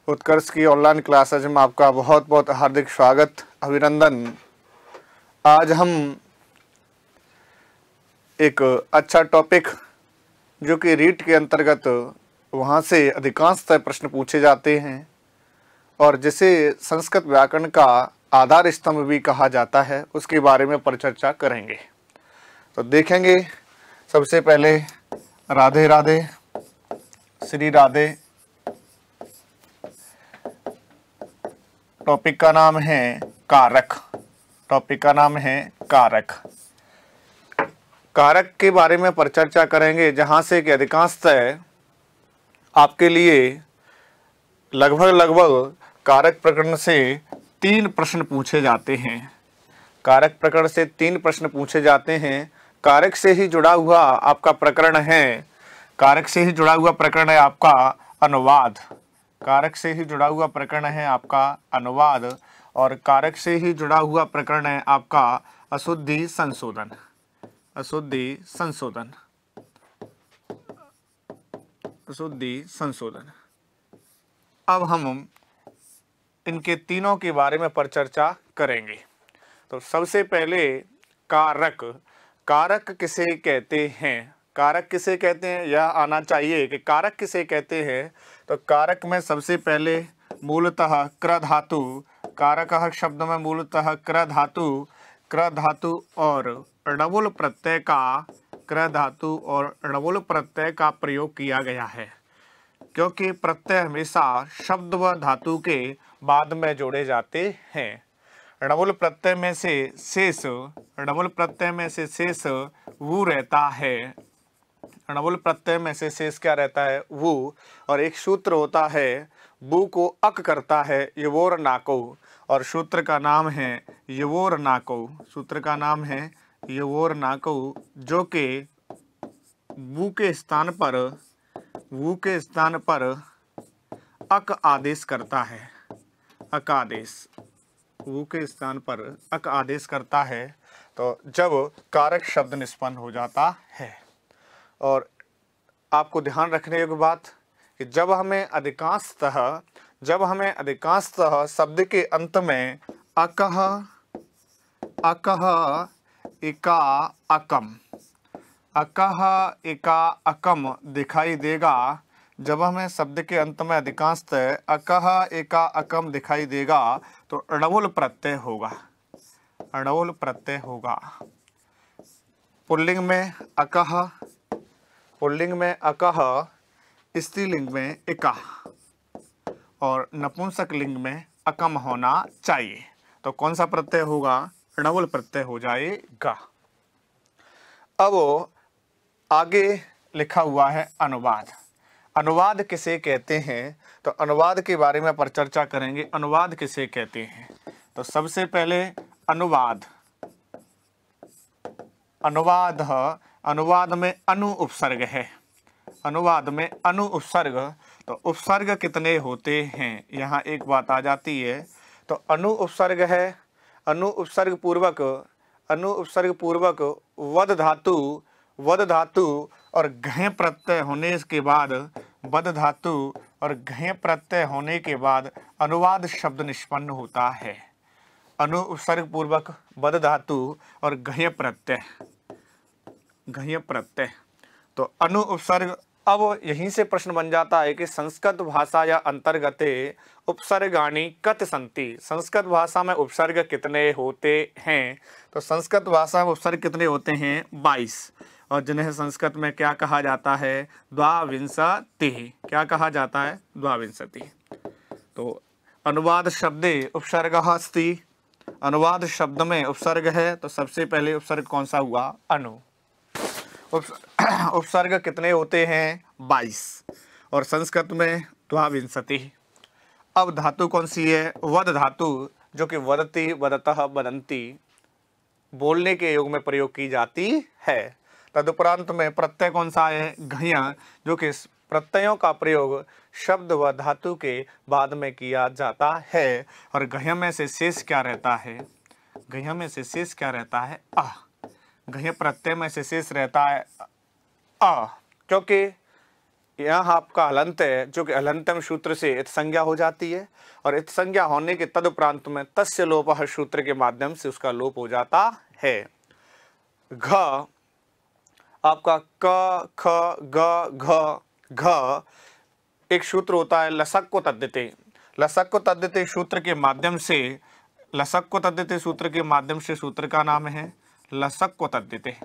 उत्कर्ष की online classes में आपका बहुत बहुत हार्दिक स्वागत, अभिनंदन। आज हम एक अच्छा टॉपिक जो कि रीट के अंतर्गत वहाँ से अधिकांशतः प्रश्न पूछे जाते हैं और जिसे संस्कृत व्याकरण का आधार स्तंभ भी कहा जाता है, उसके बारे में परिचर्चा करेंगे। तो देखेंगे, सबसे पहले राधे राधे, श्री राधे। टॉपिक का नाम है कारक। टॉपिक का नाम है कारक। कारक के बारे में परिचर्चा करेंगे, जहां से कि अधिकांशतः आपके लिए लगभग कारक प्रकरण से 3 प्रश्न पूछे जाते हैं। कारक प्रकरण से 3 प्रश्न पूछे जाते हैं। कारक से ही जुड़ा हुआ आपका प्रकरण है, कारक से ही जुड़ा हुआ प्रकरण है आपका अनुवाद। कारक से ही जुड़ा हुआ प्रकरण है आपका अनुवाद और कारक से ही जुड़ा हुआ प्रकरण है आपका अशुद्धि संशोधन। अशुद्धि संशोधन, अशुद्धि संशोधन। अब हम इनके तीनों के बारे में परिचर्चा करेंगे। तो सबसे पहले कारक। कारक किसे कहते हैं? कारक किसे कहते हैं यह आना चाहिए कि कारक किसे कहते हैं। तो कारक में सबसे पहले मूलतः क्र धातु, कारक शब्द में मूलतः क्र धातु और णवुल प्रत्यय का, क्र धातु और णवुल प्रत्यय का प्रयोग किया गया है, क्योंकि प्रत्यय हमेशा शब्द व धातु के बाद में जोड़े जाते हैं। णवुल प्रत्यय में से शेष, णवुल प्रत्यय में से शेष वो रहता है। णवुल प्रत्यय में से शेष क्या रहता है? वो। और एक सूत्र होता है, वो को अक करता है यवोर नाको, और सूत्र का नाम है यवोर नाको। सूत्र का नाम है यवोर नाको, जो कि वो के स्थान पर, वो के स्थान पर अक आदेश करता है। अक आदेश, वो के स्थान पर अक आदेश करता है। तो जब कारक शब्द निष्पन्न हो जाता है। और आपको ध्यान रखने योग्य बात कि जब हमें अधिकांशतः शब्द के अंत में अकह, अकह, इका, अकम, अकह, इका, अकम दिखाई देगा, जब हमें शब्द के अंत में अधिकांशतः अकह, एका, अकम दिखाई देगा तो णवुल प्रत्यय होगा। णवुल प्रत्यय होगा। पुल्लिंग में अकह, पुल्लिंग में अकह, स्त्रीलिंग में इका और नपुंसक लिंग में अकम होना चाहिए। तो कौन सा प्रत्यय होगा? णवुल प्रत्यय हो जाएगा। अब आगे लिखा हुआ है अनुवाद। अनुवाद किसे कहते हैं? तो अनुवाद के बारे में परिचर्चा करेंगे। अनुवाद किसे कहते हैं? तो सबसे पहले अनुवाद। अनुवाद में अनु उपसर्ग है। अनुवाद में अनु उपसर्ग। तो उपसर्ग कितने होते हैं, यहाँ एक बात आ जाती है। तो अनु उपसर्ग है, अनु उपसर्ग पूर्वक वद धातु और घय प्रत्यय होने के बाद, वद धातु और घय प्रत्यय होने के बाद अनुवाद शब्द निष्पन्न होता है। अनु उपसर्ग पूर्वक वद धातु और घय प्रत्यय, घय प्रत्यय। तो अनु उपसर्ग। अब यहीं से प्रश्न बन जाता है कि संस्कृत भाषा या अंतर्गते उपसर्गाणि कत सन्ति। संस्कृत भाषा में उपसर्ग कितने होते हैं? तो संस्कृत भाषा में उपसर्ग कितने होते हैं? 22, और जिन्हें संस्कृत में क्या कहा जाता है? द्वाविंशति। क्या कहा जाता है? द्वाविंशति। तो अनुवाद शब्दे उपसर्गः अस्ति। अनुवाद शब्द में उपसर्ग है, तो सबसे पहले उपसर्ग कौन सा हुआ? अनु। उपसर्ग कितने होते हैं? 22, और संस्कृत में द्वाविंशति। अब धातु कौन सी है? वद धातु, जो कि वदति, वदतः, वदन्ति बोलने के योग में प्रयोग की जाती है। तदुपरांत में प्रत्यय कौन सा है? घय, जो कि प्रत्ययों का प्रयोग शब्द व धातु के बाद में किया जाता है। और घय में से शेष क्या रहता है? घय में से शेष क्या रहता है? अ। घय प्रत्यय में से शेष रहता है अ, क्योंकि यहाँ आपका हलंत है जो कि हलंतम सूत्र से इत संज्ञा हो जाती है, और इत संज्ञा होने के तदुपरांत में तस्य लोपः सूत्र के माध्यम से उसका लोप हो जाता है। घ आपका क ख ग घ घ एक सूत्र होता है लसक को तद्धिते। लसक को तद्धिते सूत्र के माध्यम से, लसक को तद्धिते सूत्र के माध्यम से सूत्र का नाम है लसक को तद्धिते।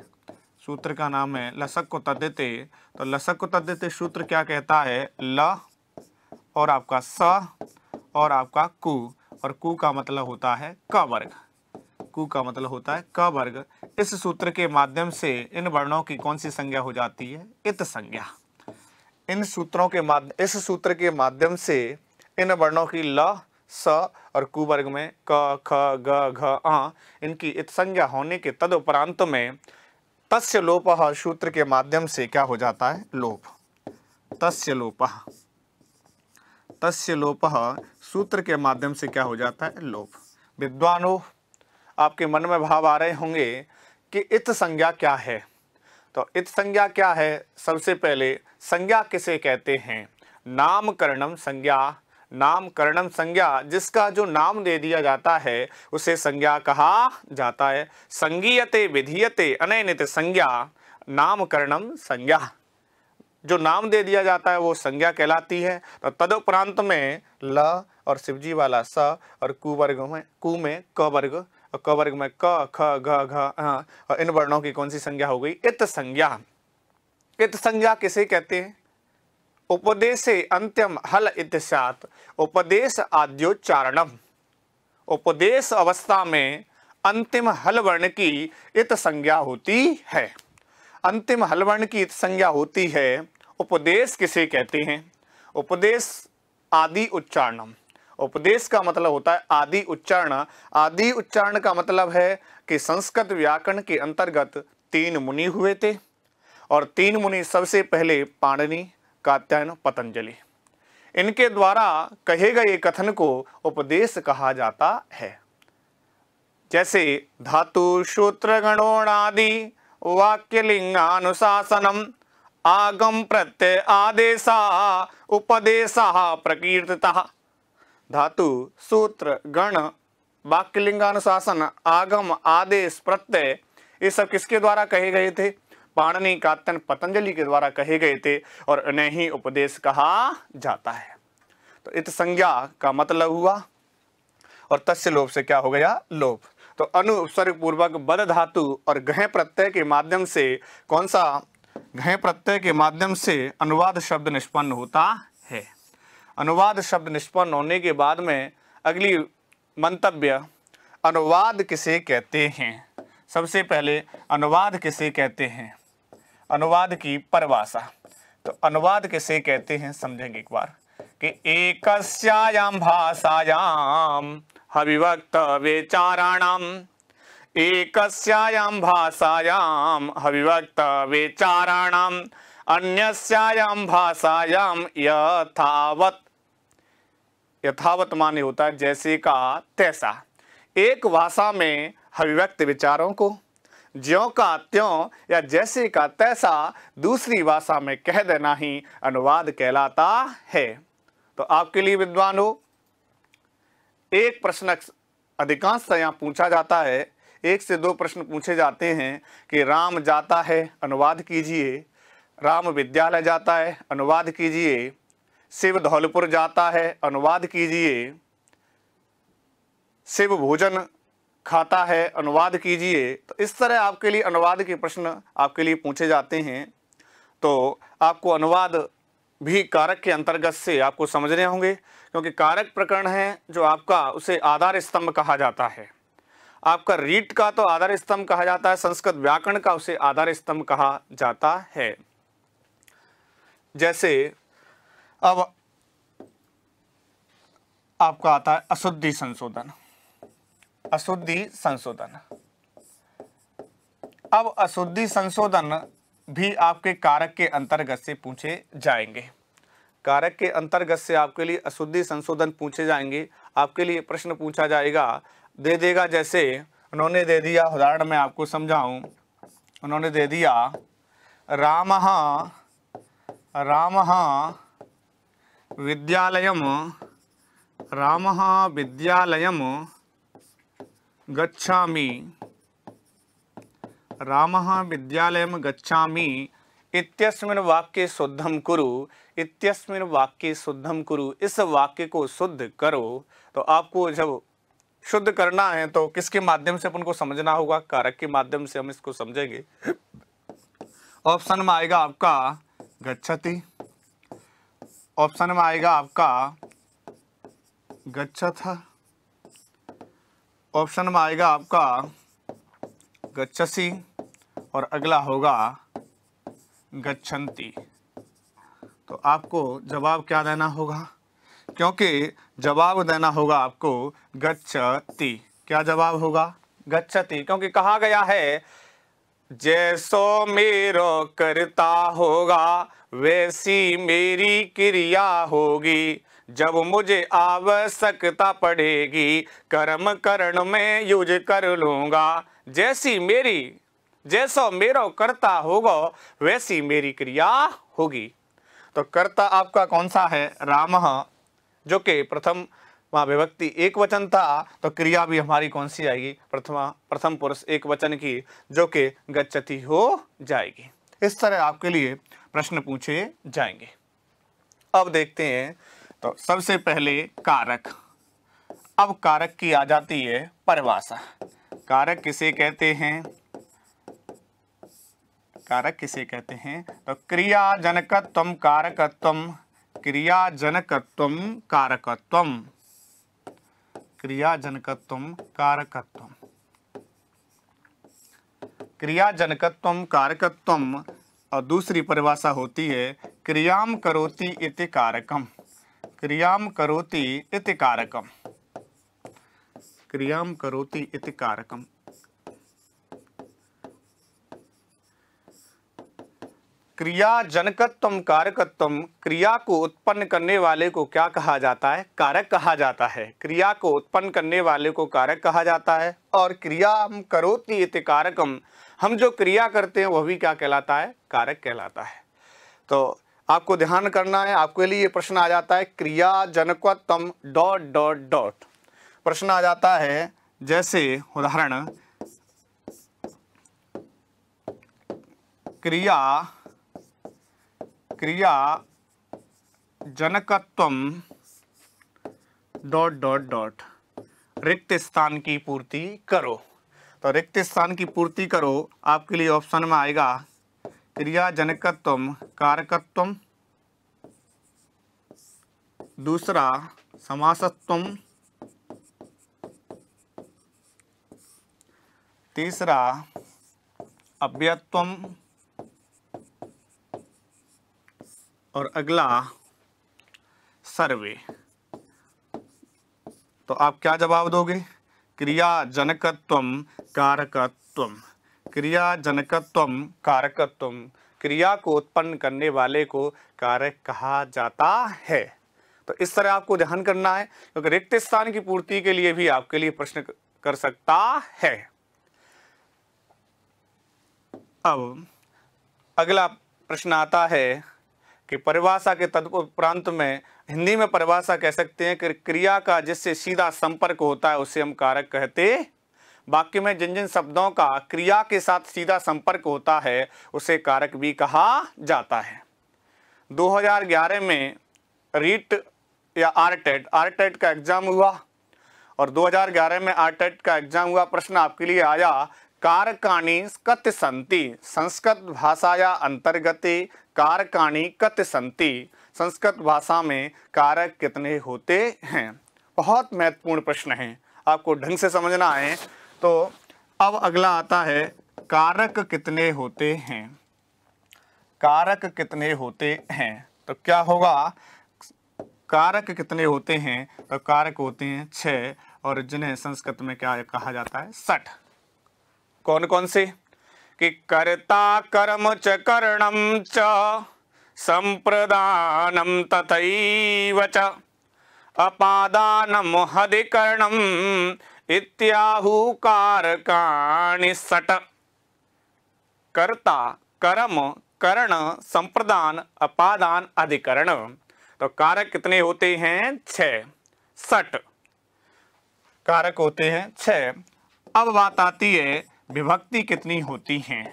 सूत्र का नाम है लसक को तद्धिते। तो लसक को तद्धिते सूत्र क्या कहता है? ल और आपका स और आपका कु, और कु का मतलब होता है क वर्ग। कु का मतलब होता है क वर्ग। इस सूत्र के माध्यम से इन वर्णों की कौन सी संज्ञा हो जाती है? इत संज्ञा। इन सूत्रों के माध्यम, इस सूत्र के माध्यम से इन वर्णों की ल स और कु वर्ग में क ख ग घ आ इनकी इत संज्ञा होने के तदुपरांत में तस्य लोपः सूत्र के माध्यम से क्या हो जाता है? लोप। तस्य लोपः, तस्य लोपः सूत्र के माध्यम से क्या हो जाता है? लोप। विद्वानों, आपके मन में भाव आ रहे होंगे कि इत संज्ञा क्या है। तो इत संज्ञा क्या है? सबसे पहले संज्ञा किसे कहते हैं? नामकरणम संज्ञा। नामकरणम संज्ञा, जिसका जो नाम दे दिया जाता है उसे संज्ञा कहा जाता है। संगीयते विधीयते अनैनित संज्ञा नामकरणम संज्ञा। जो नाम दे दिया जाता है वो संज्ञा कहलाती है। तो तदुपरांत में ल और शिवजी वाला स और कु वर्ग में, कु में क वर्ग और क वर्ग में क ख ग घ और इन वर्णों की कौन सी संज्ञा हो गई? इत संज्ञा। इत संज्ञा किसे कहते हैं? उपदेशे अंत्यम हल इत स्यात्। उपदेश आद्योच्चारणम। उपदेश अवस्था में अंतिम हल वर्ण की इत संज्ञा होती है। अंतिम हल वर्ण की इत संज्ञा होती है। उपदेश किसे कहते हैं? उपदेश आदि उच्चारणम। उपदेश का मतलब होता है आदि उच्चारण। आदि उच्चारण का मतलब है कि संस्कृत व्याकरण के अंतर्गत 3 मुनि हुए थे, और 3 मुनि सबसे पहले पाणिनि, कात्यायन, पतंजलि। इनके द्वारा कहे गए कथन को उपदेश कहा जाता है। जैसे धातु सूत्र गणोणादि वाक्य लिंगानुशासनम आगम प्रत्यय आदेशा उपदेशा प्रकीर्तितः। धातु सूत्र गण वाक्य लिंगानुशासन आगम आदेश प्रत्यय ये सब किसके द्वारा कहे गए थे? पाणिनि, कात्यायन, पतंजलि के द्वारा कहे गए थे, और इन्हें ही उपदेश कहा जाता है। तो इत संज्ञा का मतलब हुआ, और तस्य लोप से क्या हो गया? लोप। तो अनुपसर्ग पूर्वक बद धातु और घ प्रत्यय के माध्यम से कौन सा? घ प्रत्यय के माध्यम से अनुवाद शब्द निष्पन्न होता है। अनुवाद शब्द निष्पन्न होने के बाद में अगली मंतव्य, अनुवाद किसे कहते हैं? सबसे पहले अनुवाद किसे कहते हैं? अनुवाद की परिभाषा। तो अनुवाद किसे कहते हैं समझेंगे एक बार, कि एकस्यायां भाषायां हविवक्त विचाराणाम। एकस्यायां भाषायां हविवक्त विचाराणाम अन्यस्यायां भाषायां यथावत। यथावत माने होता है जैसे का तैसा। एक भाषा में अभिव्यक्त विचारों को ज्यों का त्यों या जैसे का तैसा दूसरी भाषा में कह देना ही अनुवाद कहलाता है। तो आपके लिए विद्वान हो, एक प्रश्न अधिकांश यहाँ पूछा जाता है, 1 से 2 प्रश्न पूछे जाते हैं कि राम जाता है, अनुवाद कीजिए। राम विद्यालय जाता है, अनुवाद कीजिए। शिव धौलपुर जाता है, अनुवाद कीजिए। शिव भोजन खाता है, अनुवाद कीजिए। तो इस तरह आपके लिए अनुवाद के प्रश्न आपके लिए पूछे जाते हैं। तो आपको अनुवाद भी कारक के अंतर्गत से आपको समझने होंगे, क्योंकि कारक प्रकरण है जो आपका, उसे आधार स्तंभ कहा जाता है। आपका रीट का तो आधार स्तंभ कहा जाता है, संस्कृत व्याकरण का उसे आधार स्तंभ कहा जाता है। जैसे अब आपका आता है अशुद्धि संशोधन। अशुद्धि संशोधन। अब अशुद्धि संशोधन भी आपके कारक के अंतर्गत से पूछे जाएंगे। कारक के अंतर्गत से आपके लिए अशुद्धि संशोधन पूछे जाएंगे। आपके लिए प्रश्न पूछा जाएगा, दे देगा। जैसे उन्होंने दे दिया, उदाहरण मैं आपको समझाऊं। उन्होंने दे दिया रामः रामः विद्यालयं गच्छामि। रामः विद्यालयं गच्छामि इत्यस्मिन् वाक्ये शुद्धं कुरु। इत्यस्मिन् वाक्ये शुद्धं कुरु, इस वाक्य को शुद्ध करो। तो आपको जब शुद्ध करना है तो किसके माध्यम से अपन को समझना होगा? कारक के माध्यम से हम इसको समझेंगे। ऑप्शन में आएगा आपका गच्छति, ऑप्शन में आएगा आपका गच्छथ, ऑप्शन में आएगा आपका गच्छसि और अगला होगा गच्छन्ति। तो आपको जवाब क्या देना होगा? क्योंकि जवाब देना होगा आपको गच्छति। क्या जवाब होगा? गच्छति, क्योंकि कहा गया है जैसो मेरो करता होगा वैसी मेरी क्रिया होगी। जब मुझे आवश्यकता पड़ेगी कर्म करण में यूज कर लूंगा। जैसो मेरो करता होगा वैसी मेरी क्रिया होगी। तो कर्ता आपका कौन सा है? रामः, जो कि प्रथम विभक्ति एक वचन था, तो क्रिया भी हमारी कौन सी आएगी? प्रथम पुरुष एक वचन की, जो कि गच्छति हो जाएगी। इस तरह आपके लिए प्रश्न पूछे जाएंगे। अब देखते हैं, तो सबसे पहले कारक। अब कारक की आ जाती है परिभाषा। कारक किसे कहते हैं? कारक किसे कहते हैं? तो क्रियाजनकत्वम कारकत्वम, क्रियाजनकत्वम कारकत्वम, क्रियाजनकत्वम कारकत्वम, क्रियाजनकत्वम कारकत्वम। और दूसरी परिभाषा होती है क्रियाम करोति इति कारकम, क्रियाम करोति इति कारकम, क्रियाम करोति इति कारकम। क्रियाजनकत्वम कारकत्वम, क्रिया को उत्पन्न करने वाले को क्या कहा जाता है? कारक कहा जाता है। क्रिया को उत्पन्न करने वाले को कारक कहा जाता है। और क्रियाम करोति इति कारकम, हम जो क्रिया करते हैं वह भी क्या कहलाता है? कारक कहलाता है। तो आपको ध्यान करना है, आपके लिए ये प्रश्न आ जाता है क्रियाजनकत्वम ... प्रश्न आ जाता है, जैसे उदाहरण क्रियाजनकत्वम ... रिक्त स्थान की पूर्ति करो। तो रिक्त स्थान की पूर्ति करो आपके लिए ऑप्शन में आएगा क्रियाजनकत्वम कारकत्वम, दूसरा समासत्वम, तीसरा अव्ययत्वम और अगला सर्वे। तो आप क्या जवाब दोगे? क्रियाजनकत्वम कारकत्वम, क्रियाजनकत्वम कारकत्वम। क्रिया को उत्पन्न करने वाले को कारक कहा जाता है। तो इस तरह आपको ध्यान करना है, क्योंकि रिक्त स्थान की पूर्ति के लिए भी आपके लिए प्रश्न कर सकता है। अब अगला प्रश्न आता है कि परिभाषा के तदुपरांत में हिंदी में परिभाषा कह सकते हैं कि क्रिया का जिससे सीधा संपर्क होता है उसे हम कारक कहते। वाक्य में जिन जिन शब्दों का क्रिया के साथ सीधा संपर्क होता है उसे कारक भी कहा जाता है। 2011 में रीट या आरटेट का एग्जाम हुआ और 2011 में आरटेट का एग्जाम हुआ। प्रश्न आपके लिए आया कारकाणि कति सन्ति, संस्कृत भाषाया अंतर्गते कारकाणि कति सन्ति, संस्कृत भाषा में कारक कितने होते हैं। बहुत महत्वपूर्ण प्रश्न है, आपको ढंग से समझना है। तो अब अगला आता है कारक कितने होते हैं। कारक कितने होते हैं तो क्या होगा? कारक कितने होते हैं? तो कारक होते हैं 6 और जिन्हें संस्कृत में क्या कहा जाता है? 60। कौन कौन से? कि कर्ता कर्म च करणम च संप्रदानम तथैव च अपादानम हदिकरणम इत्याहु कारकाणि 60। कर्ता, कर्म, करण, संप्रदान, अपादान, अधिकरण। तो कारक कितने होते हैं? 6। सट कारक होते हैं 6। अब बात आती है विभक्ति कितनी होती हैं।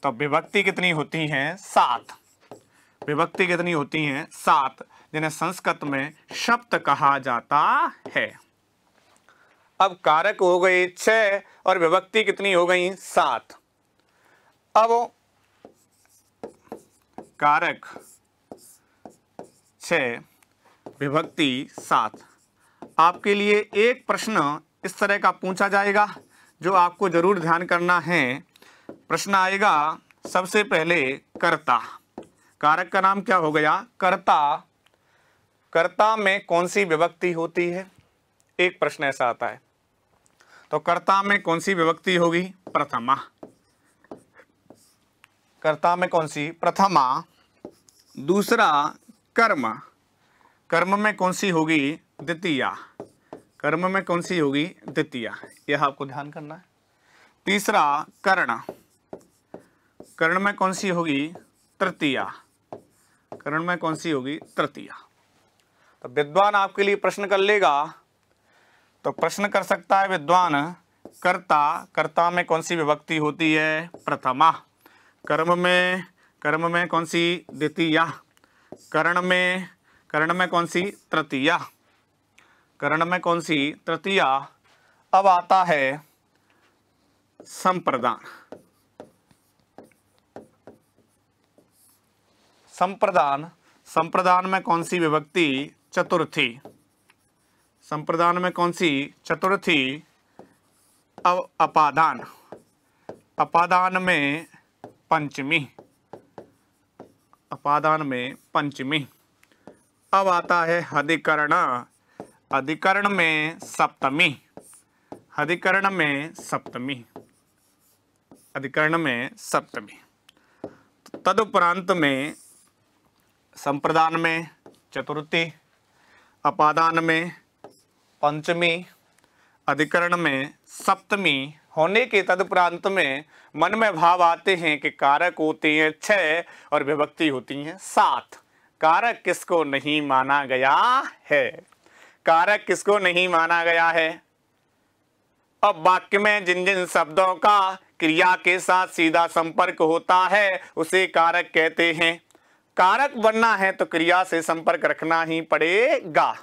तो विभक्ति कितनी होती हैं? 7। विभक्ति कितनी होती हैं? 7, जिन्हें संस्कृत में शब्द कहा जाता है। अब कारक हो गए 6 और विभक्ति कितनी हो गई? 7। अब कारक 6, विभक्ति 7। आपके लिए एक प्रश्न इस तरह का पूछा जाएगा जो आपको जरूर ध्यान करना है। प्रश्न आएगा सबसे पहले कर्ता। कारक का नाम क्या हो गया? कर्ता। कर्ता में कौन सी विभक्ति होती है? एक प्रश्न ऐसा आता है। तो कर्ता में कौन सी विभक्ति होगी? प्रथमा। कर्ता में कौन सी? प्रथमा। दूसरा कर्म। कर्म में कौन सी होगी? द्वितीया। कर्म में कौन सी होगी? द्वितीया। यह आपको ध्यान करना है। तीसरा कर्ण। कर्ण में कौन सी होगी? तृतीया। कर्ण में कौन सी होगी? तृतीया। तो विद्वान आपके लिए प्रश्न कर लेगा। तो प्रश्न कर सकता है विद्वान, कर्ता। कर्ता में कौन सी विभक्ति होती है? प्रथमा। कर्म में कौन सी? द्वितीया। कर्ण में कौन सी? तृतीया। कर्ण में कौन सी? तृतीया। अब आता है संप्रदान। संप्रदान में कौन सी विभक्ति? चतुर्थी। संप्रदान में कौन सी? चतुर्थी। अब अपादान। अपादान में पंचमी। अपादान में पंचमी। अब आता है अधिकरण। अधिकरण में सप्तमी। अधिकरण में सप्तमी। अधिकरण में सप्तमी। तदुपरांत में संप्रदान में चतुर्थी, अपादान में पंचमी, अधिकरण में सप्तमी होने के तदुपरांत में मन में भाव आते हैं कि कारक होते हैं 6 और विभक्ति होती हैं 7। कारक किसको नहीं माना गया है? कारक किसको नहीं माना गया है? अब वाक्य में जिन जिन शब्दों का क्रिया के साथ सीधा संपर्क होता है उसे कारक कहते हैं। कारक बनना है तो क्रिया से संपर्क रखना ही पड़ेगा।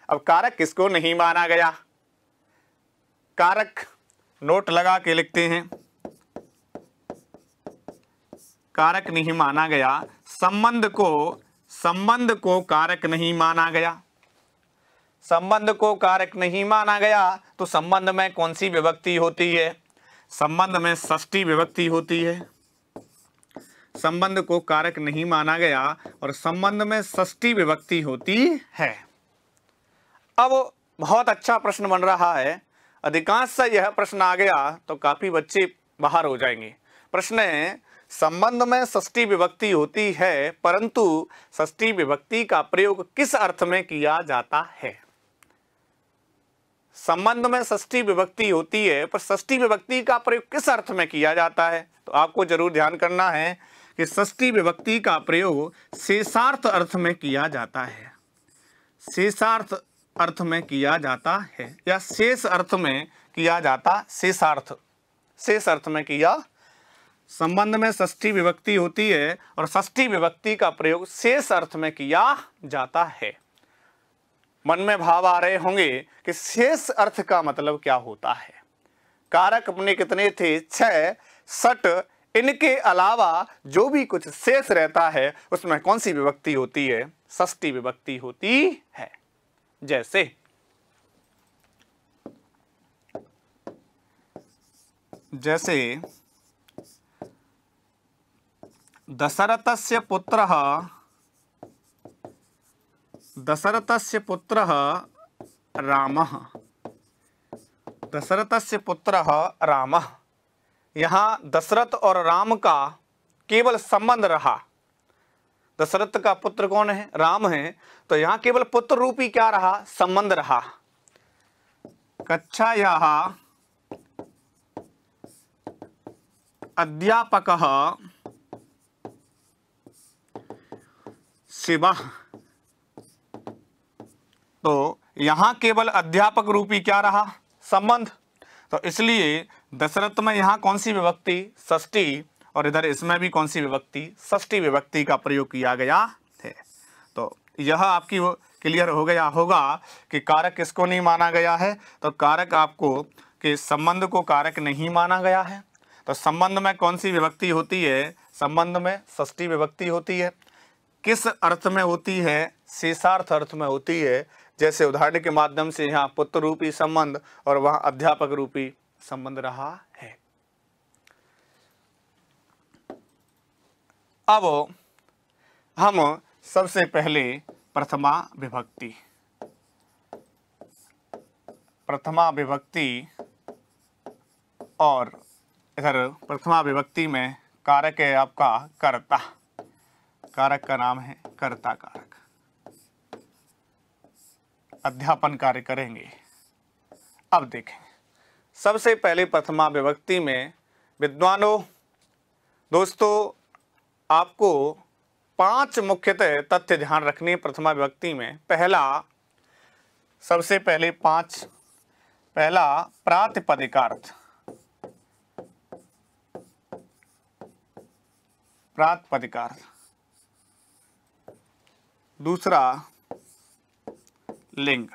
अब कारक किसको नहीं माना गया? कारक नोट लगा के लिखते हैं। कारक नहीं माना गया। संबंध को कारक नहीं माना गया। संबंध को कारक नहीं माना गया तो संबंध में कौन सी विभक्ति होती है? संबंध में षष्ठी विभक्ति होती है। संबंध को कारक नहीं माना गया और संबंध में षष्ठी विभक्ति होती है। अब बहुत अच्छा प्रश्न बन रहा है। अधिकांश से यह प्रश्न आ गया तो काफी बच्चे बाहर हो जाएंगे। प्रश्न है, संबंध में षष्ठी विभक्ति होती है परंतु षष्ठी विभक्ति का प्रयोग किस अर्थ में किया जाता है? संबंध में षष्ठी विभक्ति होती है पर षष्ठी विभक्ति का प्रयोग किस अर्थ में किया जाता है? तो आपको जरूर ध्यान करना है कि षष्ठी विभक्ति का प्रयोग शेषार्थ अर्थ में किया जाता है। शेषार्थ अर्थ में किया जाता है या शेष अर्थ में किया जाता। शेष अर्थ में किया। संबंध में षष्ठी विभक्ति होती है और षष्ठी विभक्ति का प्रयोग शेष अर्थ में किया जाता है। मन में भाव आ रहे होंगे कि शेष अर्थ का मतलब क्या होता है। कारक अपने कितने थे? 6। सट इनके अलावा जो भी कुछ शेष रहता है उसमें कौन सी विभक्ति होती है? षष्ठी विभक्ति होती है। जैसे दशरथस्य पुत्रः रामः। दशरथस्य पुत्रः रामः। यहाँ दशरथ और राम का केवल संबंध रहा। दशरथ का पुत्र कौन है? राम है। तो यहाँ केवल पुत्र रूपी क्या रहा? संबंध रहा। कक्षायाः अध्यापकः शिवः। तो यहां केवल अध्यापक रूपी क्या रहा? संबंध। तो इसलिए दशरथ में यहां कौन सी विभक्ति? षष्ठी, और इधर इसमें भी कौन सी विभक्ति? षष्ठी विभक्ति का प्रयोग किया गया है। तो यह आपकी क्लियर हो गया होगा कि कारक किसको नहीं माना गया है। तो कारक आपको कि संबंध को कारक नहीं माना गया है। तो संबंध में कौन सी विभक्ति होती है? संबंध में षष्ठी विभक्ति होती है। किस अर्थ में होती है? शेषार्थ अर्थ में होती है। जैसे उदाहरण के माध्यम से यहाँ पुत्र रूपी संबंध और वहां अध्यापक रूपी संबंध रहा है। अब हम सबसे पहले प्रथमा विभक्ति और इधर प्रथमा विभक्ति में कारक है आपका कर्ता। कारक का नाम है कर्ता कारक। अध्यापन कार्य करेंगे। अब देखें, सबसे पहले प्रथमा विभक्ति में विद्वानों, दोस्तों आपको 5 मुख्यतः तथ्य ध्यान रखने प्रथमा विभक्ति में। पहला, सबसे पहले 5, पहला प्रातिपदिकार्थ। प्रातिपदिकार्थ। दूसरा लिंग।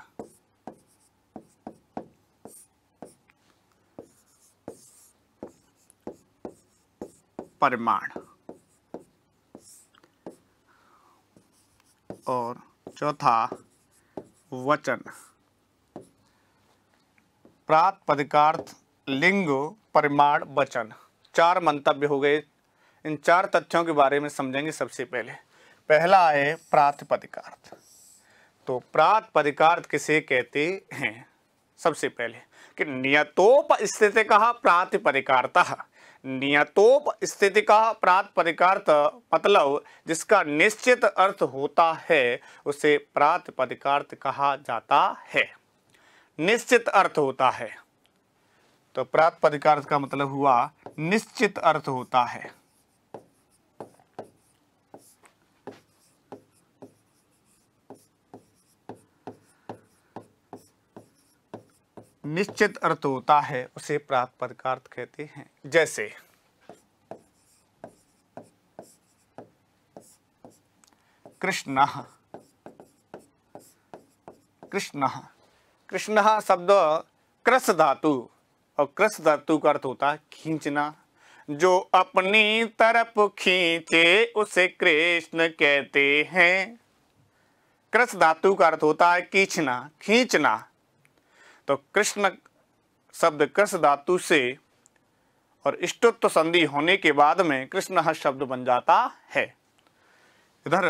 परिमाण। और चौथा वचन। प्रातिपदिकार्थ, लिंग, परिमाण, वचन। 4 मंतव्य हो गए। इन 4 तथ्यों के बारे में समझेंगे। सबसे पहला है प्रातिपदिकार्थ। तो प्रातिपदिकार्थ किसे कहते हैं? सबसे पहले कि नियतोपस्थितिकः प्रातिपदिकार्थः। नियतोपस्थितिकः प्रातिपदिकार्थ मतलब जिसका निश्चित अर्थ होता है उसे प्रातिपदिकार्थ कहा जाता है। निश्चित अर्थ होता है। तो प्रातिपदिकार्थ का मतलब हुआ निश्चित अर्थ होता है। निश्चित अर्थ होता है उसे प्रातिपदिकार्थ कहते हैं। जैसे कृष्णः। कृष्णः, कृष्णः शब्द कृष धातु, और कृष धातु का अर्थ होता है खींचना। जो अपनी तरफ खींचे उसे कृष्ण कहते हैं। कृष धातु का अर्थ होता है खींचना, खींचना। तो कृष्ण शब्द कृष धातु से और इष्टुत्व संधि होने के बाद में कृष्ण शब्द बन जाता है। इधर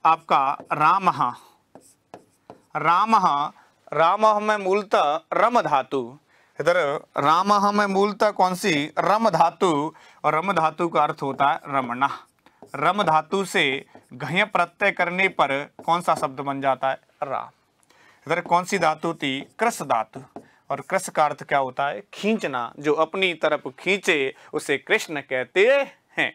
आपका रामः। रामः, रामः में मूलतः रम धातु। इधर रामः में मूलतः कौन सी? रम धातु। और रम धातु का अर्थ होता है रमणः। रम धातु से घय प्रत्यय करने पर कौन सा शब्द बन जाता है? राम। इधर कौन सी धातु थी? कृष धातु। और कृष का अर्थ क्या होता है? खींचना। जो अपनी तरफ खींचे उसे कृष्ण कहते हैं।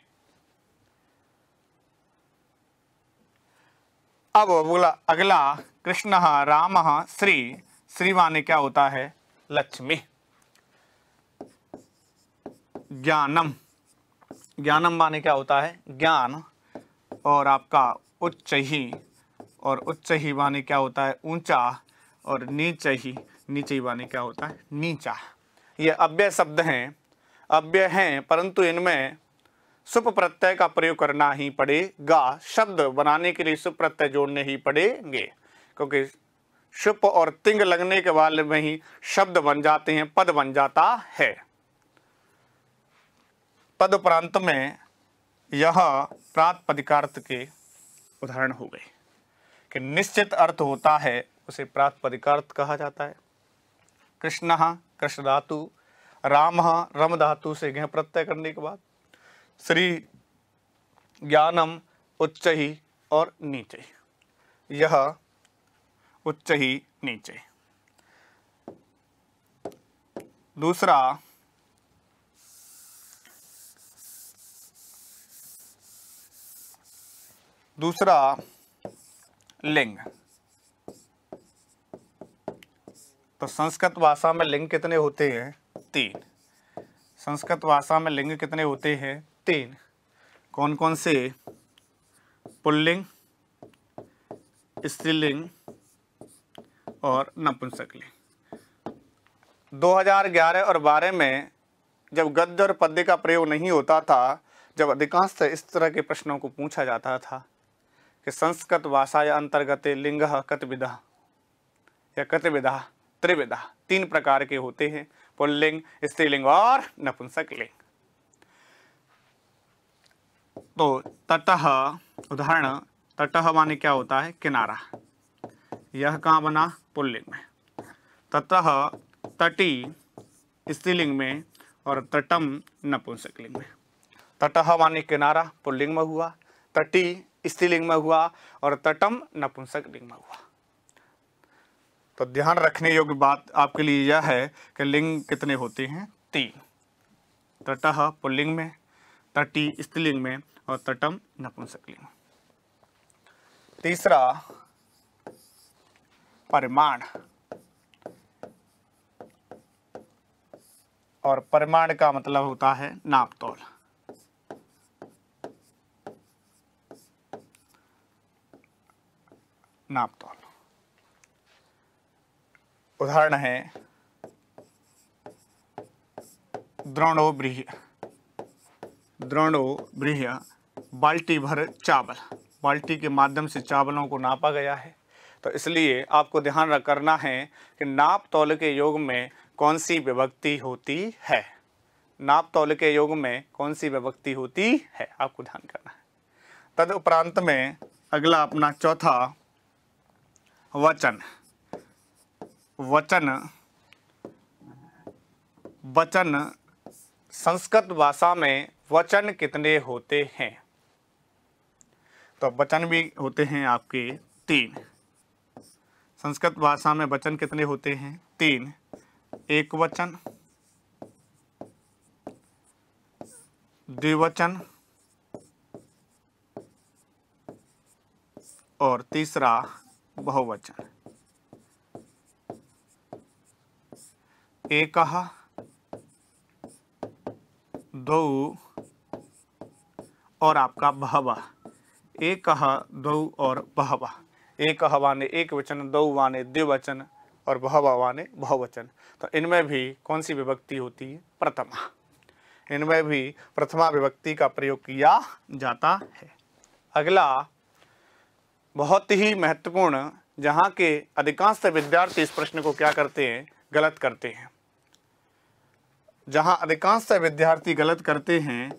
अब बोला अगला, कृष्णः रामः श्री। श्री माने क्या होता है? लक्ष्मी। ज्ञानम। ज्ञानम माने क्या होता है? ज्ञान। और आपका उच्च ही, और उच्च ही माने क्या होता है? ऊंचा। और नीच ही, नीचे ही माने क्या होता है? नीचा। ये अव्यय शब्द हैं। अव्यय हैं परंतु इनमें सुप प्रत्यय का प्रयोग करना ही पड़ेगा। शब्द बनाने के लिए सुप प्रत्यय जोड़ने ही पड़ेंगे, क्योंकि शुप और तिंग लगने के बाद में ही शब्द बन जाते हैं, पद बन जाता है। तदुपरांत में यह प्रातिपदिकार्थ के उदाहरण हो गए कि निश्चित अर्थ होता है उसे प्रातिपदिकार्थ कहा जाता है। कृष्णः कृष धातु, रामः रम धातु से घय प्रत्यय करने के बाद, श्री ज्ञानम उच्च ही और नीचे। यह उच्च ही नीचे। दूसरा लिंग। तो संस्कृत भाषा में लिंग कितने होते हैं? 3। संस्कृत भाषा में लिंग कितने होते हैं? 3। कौन कौन से? पुल्लिंग, स्त्रीलिंग और नपुंसकलिंग। 2011 और 12 में जब गद्य और पद्य का प्रयोग नहीं होता था, जब अधिकांश इस तरह के प्रश्नों को पूछा जाता था कि संस्कृत भाषा या अंतर्गत लिंग कतविधा या कतविधा त्रिविधा, 3 प्रकार के होते हैं, पुल्लिंग, स्त्रीलिंग और नपुंसकलिंग। तो तटः, उदाहरण तटः माने क्या होता है? किनारा। यह कहाँ बना? पुल्लिंग में। ततः तटी स्त्रीलिंग में और तटम नपुंसकलिंग में। तटः माने किनारा, पुल्लिंग में हुआ, तटी स्त्रीलिंग में हुआ और तटम नपुंसकलिंग में हुआ। तो ध्यान रखने योग्य बात आपके लिए यह है कि लिंग कितने होते हैं? 3। तटः पुल्लिंग में, तटी स्त्रीलिंग में और तटम नपुंसकलिंग। तीसरा, परिमाण। और परिमाण का मतलब होता है नापतोल। नापतोल। उदाहरण है द्रोणो बृह्य। द्रोणो बृह्य, बाल्टी भर चावल। बाल्टी के माध्यम से चावलों को नापा गया है। तो इसलिए आपको ध्यान करना है कि नाप तौल के योग में कौन सी विभक्ति होती है। नाप तौल के योग में कौन सी विभक्ति होती है, आपको ध्यान करना है। तदुपरांत में अगला अपना चौथा, वचन। वचन, वचन संस्कृत भाषा में वचन कितने होते हैं? तो वचन भी होते हैं आपके 3। संस्कृत भाषा में वचन कितने होते हैं? 3। एक वचन, द्विवचन और तीसरा बहुवचन। एकः, द्वौ और आपका बहवः। एकः, द्वौ और बहवः। एकः माने एक वचन, द्वौ माने द्विवचन और बहवः माने बहुवचन। तो इनमें भी कौन सी विभक्ति होती है? प्रथमा। इनमें भी प्रथमा विभक्ति का प्रयोग किया जाता है। अगला बहुत ही महत्वपूर्ण, जहाँ के अधिकांश विद्यार्थी इस प्रश्न को क्या करते हैं? गलत करते हैं। जहाँ अधिकांश विद्यार्थी गलत करते हैं,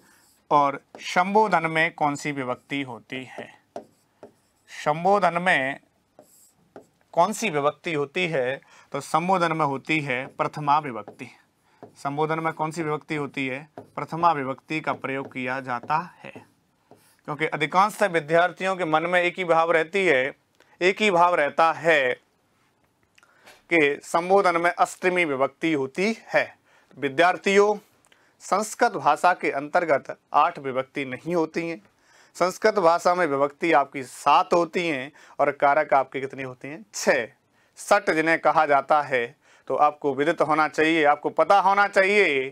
और संबोधन में कौन सी विभक्ति होती है? संबोधन में कौन सी विभक्ति होती है? तो संबोधन में होती है प्रथमा विभक्ति। संबोधन में कौन सी विभक्ति होती है? प्रथमा विभक्ति का प्रयोग किया जाता है। क्योंकि अधिकांश विद्यार्थियों के मन में एक ही भाव रहती है, एक ही भाव रहता है कि संबोधन में अष्टमी विभक्ति होती है। विद्यार्थियों, संस्कृत भाषा के अंतर्गत 8 विभक्ति नहीं होती हैं। संस्कृत भाषा में विभक्ति आपकी 7 होती हैं और कारक आपके कितनी होती हैं? 6। सट जिन्हें कहा जाता है। तो आपको विदित होना चाहिए, आपको पता होना चाहिए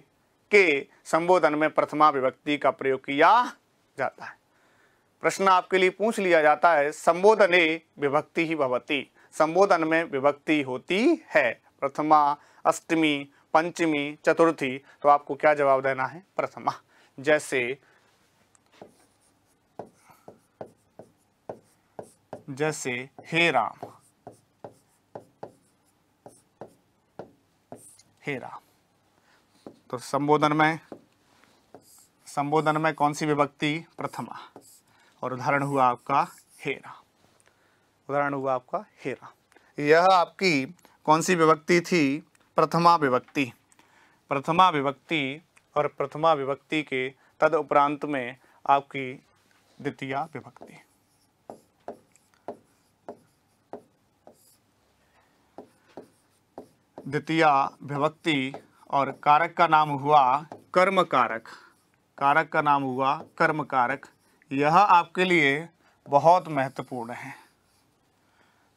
कि संबोधन में प्रथमा विभक्ति का प्रयोग किया जाता है। प्रश्न आपके लिए पूछ लिया जाता है, संबोधने विभक्ति ही भवति। संबोधन में विभक्ति होती है प्रथमा, अष्टमी, पंचमी, चतुर्थी। तो आपको क्या जवाब देना है? प्रथमा। जैसे हे राम, हे राम। तो संबोधन में कौन सी विभक्ति? प्रथमा। और उदाहरण हुआ आपका हे राम। उदाहरण हुआ आपका हे राम। यह आपकी कौन सी विभक्ति थी? प्रथमा विभक्ति। प्रथमा विभक्ति और प्रथमा विभक्ति के तद उपरांत में आपकी द्वितीया विभक्ति। द्वितीया विभक्ति और कारक का नाम हुआ कर्म कारक। कारक का नाम हुआ कर्म कारक। यह आपके लिए बहुत महत्वपूर्ण है।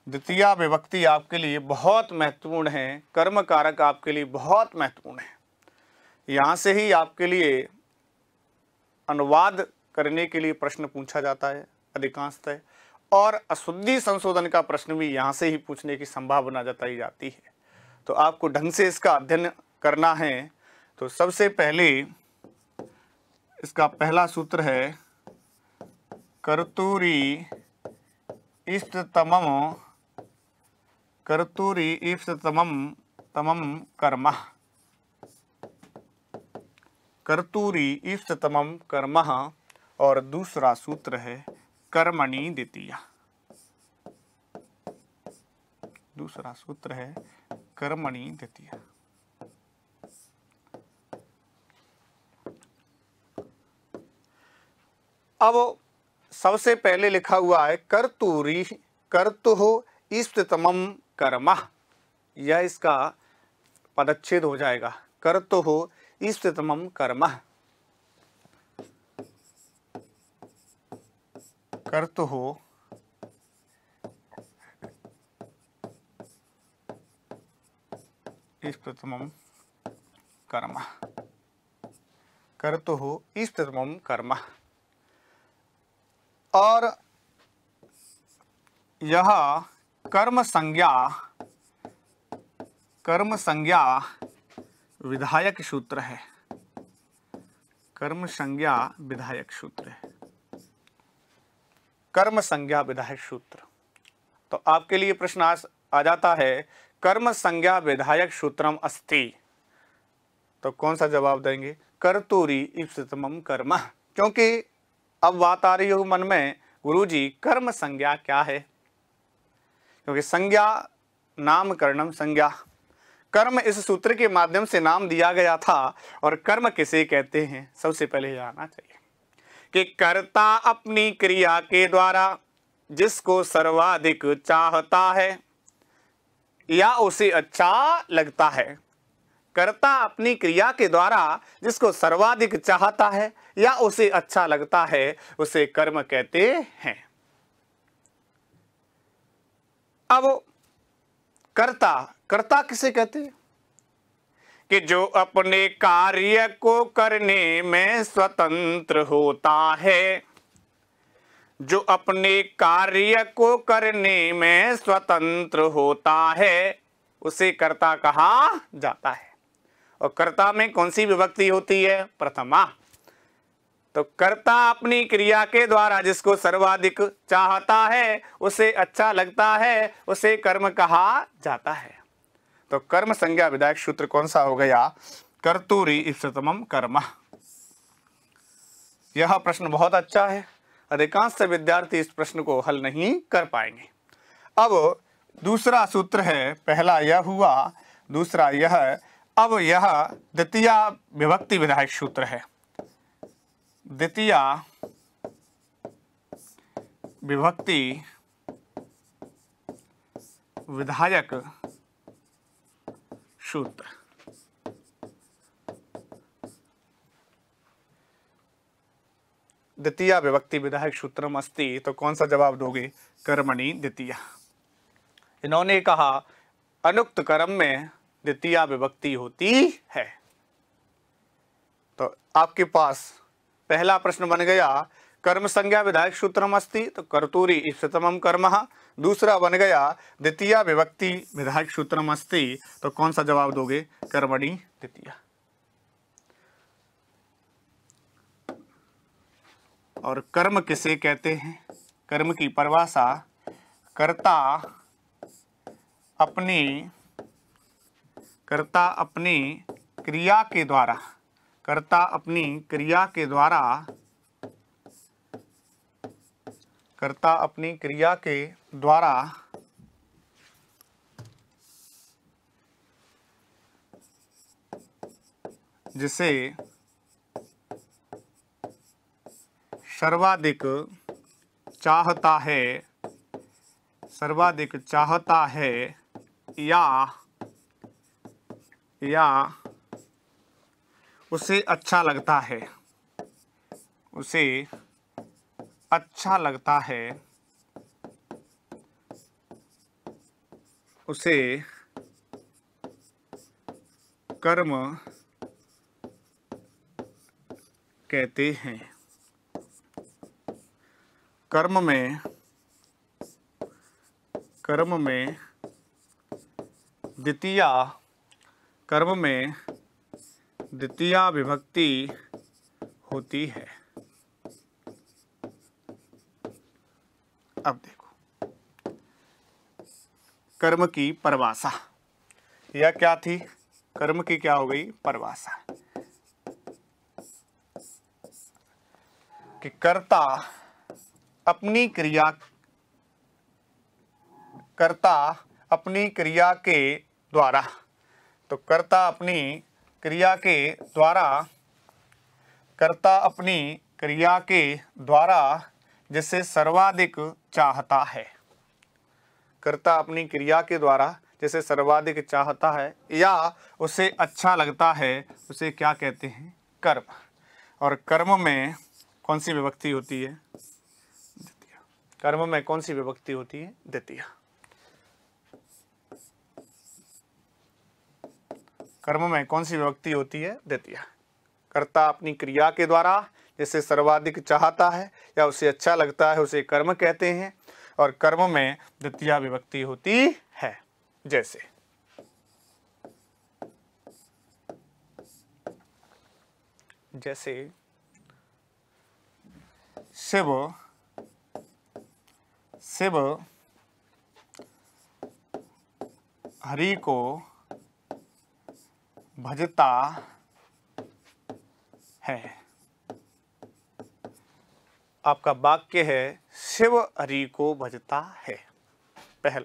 द्वितीया विभक्ति आपके लिए बहुत महत्वपूर्ण है, कर्म कारक आपके लिए बहुत महत्वपूर्ण है। यहाँ से ही आपके लिए अनुवाद करने के लिए प्रश्न पूछा जाता है अधिकांशतः, और अशुद्धि संशोधन का प्रश्न भी यहाँ से ही पूछने की संभावना जताई जाती है। तो आपको ढंग से इसका अध्ययन करना है। तो सबसे पहले इसका पहला सूत्र है कर्तुरी इष्टतमम् तमम् कर्म। कर्तुरी इष्टतमम् कर्म। और दूसरा सूत्र है कर्मणि द्वितीया। दूसरा सूत्र है कर्मणि द्वितीया। अब सबसे पहले लिखा हुआ है कर्तुः इष्टतमम् कर्म। यह इसका पदच्छेद हो जाएगा, कर्तुः इष्टतमम् कर्म। कर्तुः इष्टतमम् कर्म। कर्तुः इष्टतमम् कर्म। और यह कर्म संज्ञा विधायक सूत्र है। कर्म संज्ञा विधायक सूत्र है। कर्म संज्ञा विधायक सूत्र। तो आपके लिए प्रश्न आ जाता है कर्म संज्ञा विधायक सूत्रम अस्ति। तो कौन सा जवाब देंगे? कर्तुरी इष्टतमम् कर्म। क्योंकि अब बात आ रही हो मन में, गुरुजी कर्म संज्ञा क्या है? क्योंकि संज्ञा नामकरणम संज्ञा, कर्म इस सूत्र के माध्यम से नाम दिया गया था। और कर्म किसे कहते हैं सबसे पहले जानना चाहिए कि कर्ता अपनी क्रिया के द्वारा जिसको सर्वाधिक चाहता है या उसे अच्छा लगता है। कर्ता अपनी क्रिया के द्वारा जिसको सर्वाधिक चाहता है या उसे अच्छा लगता है, उसे कर्म कहते हैं। अब कर्ता किसे कहते हैं? कि जो अपने कार्य को करने में स्वतंत्र होता है। जो अपने कार्य को करने में स्वतंत्र होता है उसे कर्ता कहा जाता है। और कर्ता में कौन सी विभक्ति होती है? प्रथमा। तो कर्ता अपनी क्रिया के द्वारा जिसको सर्वाधिक चाहता है, उसे अच्छा लगता है, उसे कर्म कहा जाता है। तो कर्म संज्ञा विधायक सूत्र कौन सा हो गया? कर्तुरी इष्टतमम् कर्म। यह प्रश्न बहुत अच्छा है, अधिकांश विद्यार्थी इस प्रश्न को हल नहीं कर पाएंगे। अब दूसरा सूत्र है, पहला यह हुआ, दूसरा यह। अब यह द्वितीया विभक्ति विधायक सूत्र है। द्वितीया विभक्ति विधायक सूत्र। द्वितीया विभक्ति विधायक सूत्रम अस्ति। तो कौन सा जवाब दोगे? कर्मणि द्वितीया। इन्होंने कहा अनुक्त कर्म में द्वितीया विभक्ति होती है। तो आपके पास पहला प्रश्न बन गया कर्म संज्ञा विधायक सूत्रम अस्ति, तो कर्तुरी इष्टतमम् कर्म। दूसरा बन गया द्वितीया विभक्ति विधायक सूत्रम अस्ति। तो कौन सा जवाब दोगे? कर्मणि द्वितीया। और कर्म किसे कहते हैं? कर्म की परिभाषा कर्ता अपनी क्रिया के द्वारा, कर्ता अपनी क्रिया के द्वारा, कर्ता अपनी क्रिया के द्वारा जिसे सर्वाधिक चाहता है या उसे अच्छा लगता है, उसे कर्म कहते हैं। कर्म में द्वितीया विभक्ति होती है। अब देखो कर्म की परिभाषा, यह क्या थी? कर्म की क्या हो गई? परिभाषा कि कर्ता अपनी क्रिया के द्वारा, तो कर्ता अपनी क्रिया के द्वारा जिसे सर्वाधिक चाहता है, कर्ता अपनी क्रिया के द्वारा जिसे सर्वाधिक चाहता है या उसे अच्छा लगता है, उसे क्या कहते हैं? कर्म। और कर्म में कौन सी विभक्ति होती है? द्वितीया। कर्म में कौन सी विभक्ति होती है? द्वितीया। कर्म में कौन सी विभक्ति होती है? द्वितीया। कर्ता अपनी क्रिया के द्वारा जिसे सर्वाधिक चाहता है या उसे अच्छा लगता है, उसे कर्म कहते हैं। और कर्म में द्वितीया विभक्ति होती है। जैसे शिव हरि को भजता है। आपका वाक्य है शिव हरि को भजता है। पहल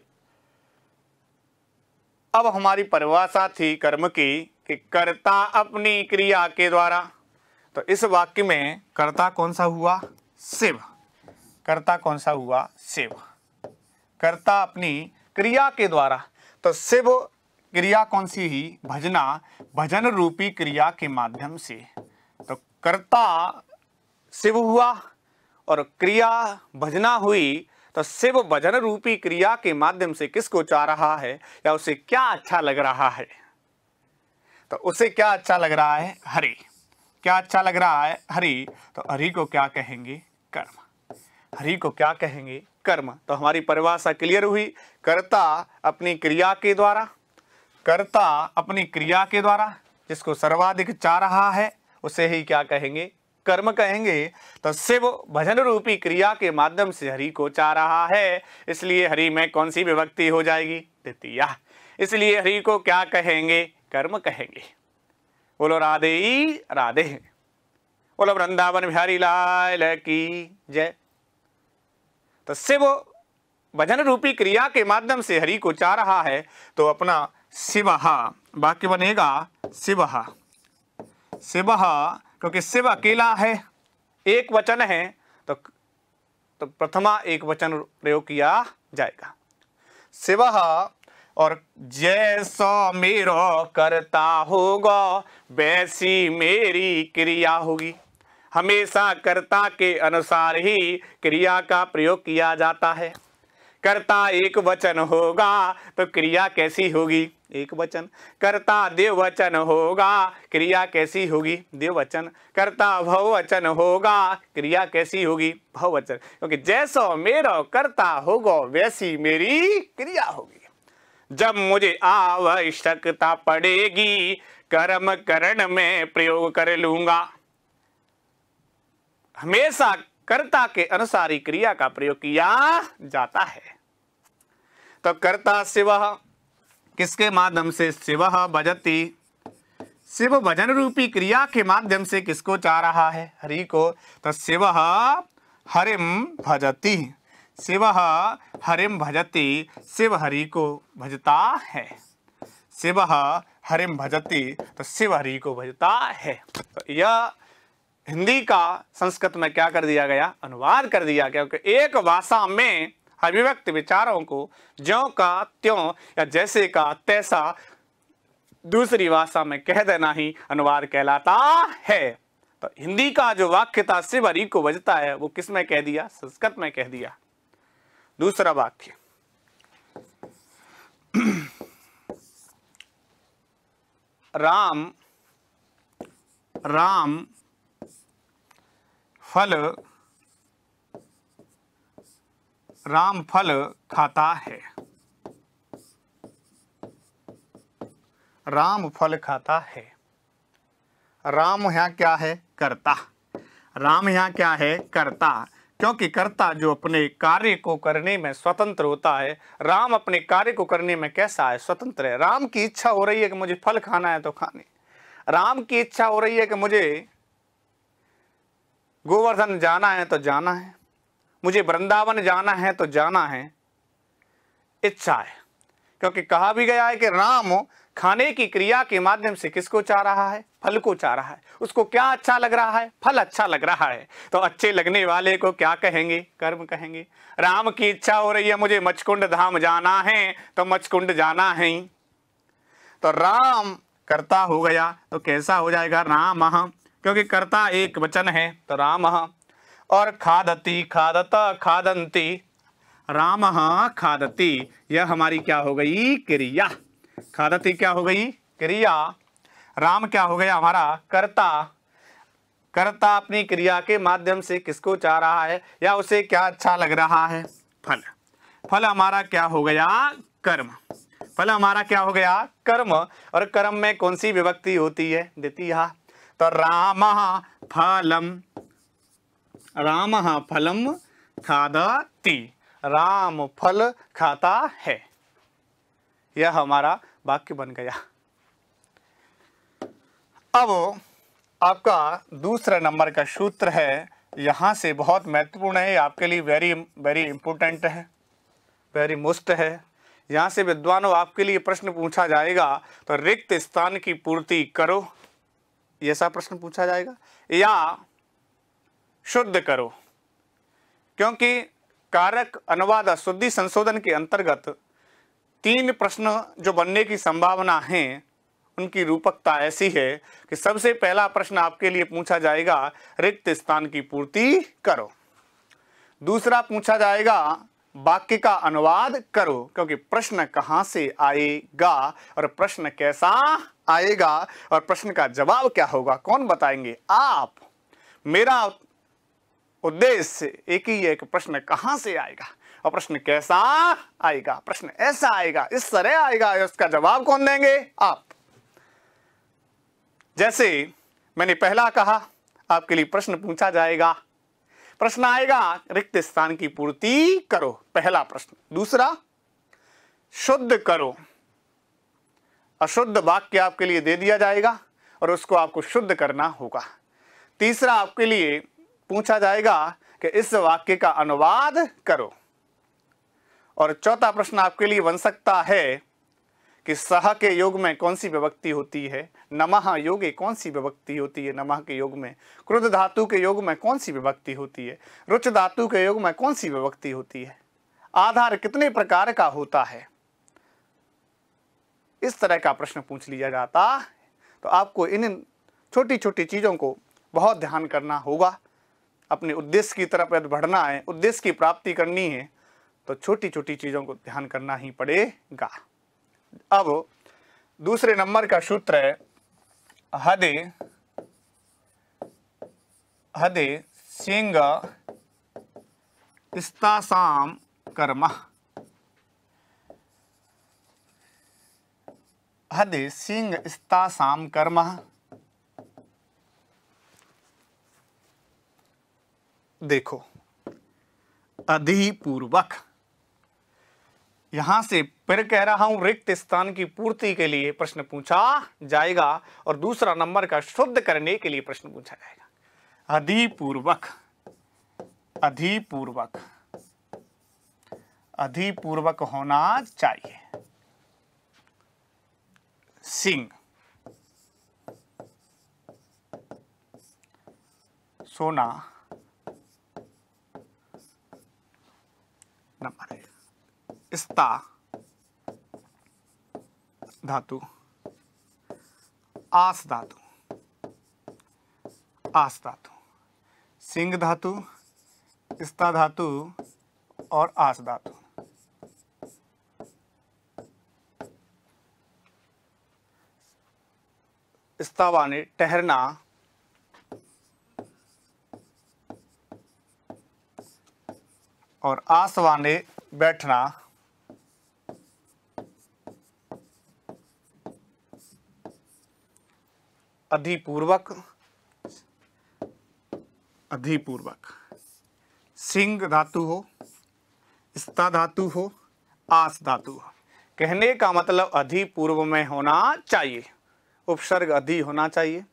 अब हमारी परिभाषा थी कर्म की कि कर्ता अपनी क्रिया के द्वारा, तो इस वाक्य में कर्ता कौन सा हुआ? शिव। कर्ता कौन सा हुआ? शिव। कर्ता अपनी क्रिया के द्वारा, तो शिव क्रिया कौन सी ही? भजना, भजन रूपी क्रिया के माध्यम से। तो कर्ता शिव हुआ और क्रिया भजना हुई, तो शिव भजन रूपी क्रिया के माध्यम से किसको चाह रहा है या उसे क्या अच्छा लग रहा है? तो उसे क्या अच्छा लग रहा है? हरि। क्या अच्छा लग रहा है? हरि। तो हरि को क्या कहेंगे? कर्म। हरि को क्या कहेंगे? कर्म। तो हमारी परिभाषा क्लियर हुई। कर्ता अपनी क्रिया के द्वारा जिसको सर्वाधिक चाह रहा है उसे ही क्या कहेंगे? कर्म कहेंगे। तो शिव भजन रूपी क्रिया के माध्यम से हरि को चाह रहा है, इसलिए हरि में कौन सी विभक्ति हो जाएगी? द्वितीया। इसलिए हरि को क्या कहेंगे? कर्म कहेंगे। बोलो राधे राधे। बोलो वृंदावन बिहारी लाल की जय। तो शिव भजन रूपी क्रिया के माध्यम से हरि को चाह रहा है, तो अपना शिवहा वाक्य बनेगा शिवहा। क्योंकि शिव अकेला है, एक वचन है, तो प्रथमा एक वचन प्रयोग किया जाएगा। शिवहा। और जैसा मेरा करता होगा वैसी मेरी क्रिया होगी। हमेशा कर्ता के अनुसार ही क्रिया का प्रयोग किया जाता है। कर्ता एक वचन होगा तो क्रिया कैसी होगी? एक वचन। कर्ता देववचन होगा, क्रिया कैसी होगी? देववचन। कर्ता बहुवचन होगा, क्रिया कैसी होगी? बहुवचन। क्योंकि जैसा मेरा कर्ता होगा वैसी मेरी क्रिया होगी। जब मुझे आवश्यकता पड़ेगी कर्म करण में प्रयोग कर लूंगा। हमेशा कर्ता के अनुसार ही क्रिया का प्रयोग किया जाता है। तो कर्ता शिव किसके माध्यम से? शिव भजति। शिव भजन रूपी क्रिया के माध्यम से किसको चाह रहा है? हरि को। तो शिव हरिम भजति। शिव हरिम भजति। शिव हरि को भजता है। शिव हरिम भजति, तो शिव हरि को भजता है। तो यह हिंदी का संस्कृत में क्या कर दिया गया? अनुवाद कर दिया गया। क्योंकि एक भाषा में अभिव्यक्त विचारों को ज्यों का त्यों या जैसे का तैसा दूसरी भाषा में कह देना ही अनुवाद कहलाता है। तो हिंदी का जो वाक्य था शिव हरि को भजता है, वो किस में कह दिया? संस्कृत में कह दिया। दूसरा वाक्य, राम राम फल राम फल खाता है। राम फल खाता है। राम यहाँ क्या है? कर्ता। राम यहाँ क्या है? कर्ता। क्योंकि कर्ता जो अपने कार्य को करने में स्वतंत्र होता है, राम अपने कार्य को करने में कैसा है? स्वतंत्र है। राम की इच्छा हो रही है कि मुझे फल खाना है तो खाने, राम की इच्छा हो रही है कि मुझे गोवर्धन जाना है तो जाना है, मुझे वृंदावन जाना है तो जाना है। इच्छा है, क्योंकि कहा भी गया है कि राम खाने की क्रिया के माध्यम से किसको चाह रहा है? फल को चाह रहा है। उसको क्या अच्छा लग रहा है? फल अच्छा लग रहा है। तो अच्छे लगने वाले को क्या कहेंगे? कर्म कहेंगे। राम की इच्छा हो रही है मुझे मचकुंड धाम जाना है तो मचकुंड जाना है। तो राम कर्ता हो गया तो कैसा हो जाएगा? राम, क्योंकि कर्ता एक वचन है तो राम। और खादती खादता खादंती, राम खादती, यह हमारी क्या हो गई? क्रिया। खादती क्या हो गई? क्रिया। राम क्या हो गया? हमारा कर्ता। कर्ता अपनी क्रिया के माध्यम से किसको चाह रहा है या उसे क्या अच्छा लग रहा है? फल। फल हमारा क्या हो गया? कर्म। फल हमारा क्या हो गया? कर्म। और कर्म में कौन सी विभक्ति होती है? द्वितीया। तो राम फलम, राम फलम खादति, राम फल खाता है। यह हमारा वाक्य बन गया। अब आपका दूसरा नंबर का सूत्र है, यहां से बहुत महत्वपूर्ण है, आपके लिए वेरी वेरी इंपॉर्टेंट है, वेरी मोस्ट है। यहां से विद्वानों आपके लिए प्रश्न पूछा जाएगा तो रिक्त स्थान की पूर्ति करो, ऐसा प्रश्न पूछा जाएगा, या शुद्ध करो। क्योंकि कारक अनुवाद शुद्धि संशोधन के अंतर्गत 3 प्रश्न जो बनने की संभावना है, उनकी रूपकता ऐसी है कि सबसे पहला प्रश्न आपके लिए पूछा जाएगा रिक्त स्थान की पूर्ति करो। दूसरा पूछा जाएगा वाक्य का अनुवाद करो, क्योंकि प्रश्न कहां से आएगा और प्रश्न कैसा आएगा और प्रश्न का जवाब क्या होगा, कौन बताएंगे? आप। मेरा उद्देश्य एक ही है कि प्रश्न कहां से आएगा और प्रश्न कैसा आएगा। प्रश्न ऐसा आएगा, इस तरह आएगा, उसका जवाब कौन देंगे? आप। जैसे मैंने पहला कहा, आपके लिए प्रश्न पूछा जाएगा, प्रश्न आएगा रिक्त स्थान की पूर्ति करो, पहला प्रश्न। दूसरा, शुद्ध करो, अशुद्ध वाक्य आपके लिए दे दिया जाएगा और उसको आपको शुद्ध करना होगा। तीसरा आपके लिए पूछा जाएगा कि इस वाक्य का अनुवाद करो। और चौथा प्रश्न आपके लिए बन सकता है कि सह के योग में कौन सी विभक्ति होती है, नमः योगे कौन सी विभक्ति होती है, नमः के योग में, क्रुद्ध धातु के योग में कौन सी विभक्ति होती है, रुच धातु के योग में कौन सी विभक्ति होती है, आधार कितने प्रकार का होता है। इस तरह का प्रश्न पूछ लिया जाता है। तो आपको इन छोटी छोटी चीजों को बहुत ध्यान करना होगा। अपने उद्देश्य की तरफ यदि बढ़ना है, उद्देश्य की प्राप्ति करनी है, तो छोटी छोटी चीजों को ध्यान करना ही पड़ेगा। अब दूसरे नंबर का सूत्र है हदे हदे सिंह स्तासाम कर्म, हदे सिंह स्तासाम कर्म। देखो, अधिपूर्वक, यहां से फिर कह रहा हूं रिक्त स्थान की पूर्ति के लिए प्रश्न पूछा जाएगा और दूसरा नंबर का शुद्ध करने के लिए प्रश्न पूछा जाएगा। अधिपूर्वक, अधिपूर्वक, अधिपूर्वक होना चाहिए। सिंह, सोना नंबर है, स्ता धातु, आस धातु, आस धातु, सिंह धातु, स्ता धातु और आस धातु। स्तावाने ठहरना, और आसवाने बैठना, अधिपूर्वक, अधिपूर्वक सिंग धातु हो, स्ता धातु हो, आस धातु हो। कहने का मतलब अधिपूर्व में होना चाहिए, उपसर्ग अधि होना चाहिए,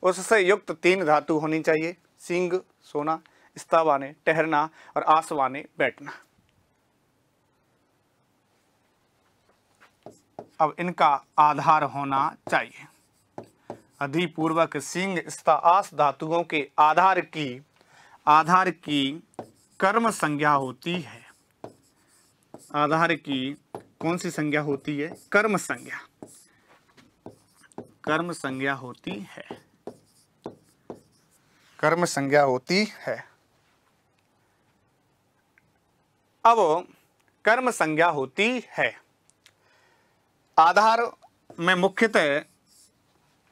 उससे युक्त 3 धातु होनी चाहिए, सिंग सोना, स्तावाने ठहरना और आसवाने बैठना। अब इनका आधार होना चाहिए। अधिपूर्वक सिंग स्ता आस धातुओं के आधार की कर्म संज्ञा होती है। आधार की कौन सी संज्ञा होती है? कर्म संज्ञा, कर्म संज्ञा होती है, कर्म संज्ञा होती है। अब कर्म संज्ञा होती है। आधार में मुख्यतः,